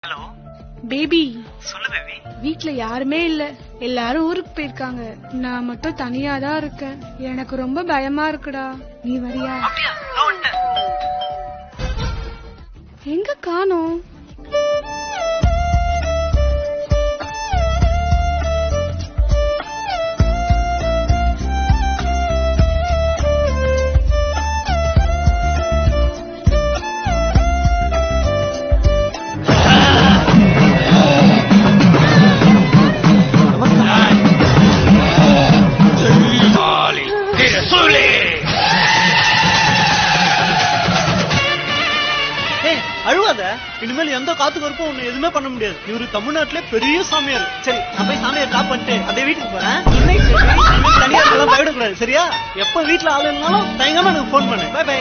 Hello baby. சொல்லு baby. வீட்ல யாருமே இல்ல, எல்லாரும் ஊருக்கு போயிருக்காங்க. நான் மட்டும் தனியா தான் இருக்கேன். எனக்கு ரொம்ப பயமா இருக்குடா. நீ வரியா? அப்படியா? இதோ வந்துட்டேன். எங்க காணோம்? அழுவாத. இனிமேல் எந்த காத்து கருப்பும் ஒண்ணு எதுவுமே பண்ண முடியாது. இவரு தமிழ்நாட்டுல பெரிய சாமியார். சரி, நான் போய் சாமியார் டாப் பண்ணிட்டு அப்படியே வீட்டுக்கு போறேன். தனியா இருக்கலாம், பயப்படக்கூடாது சரியா? எப்ப வீட்டுல ஆளு இருந்தாலும் தயங்காம எனக்கு போன் பண்ணு. Bye by.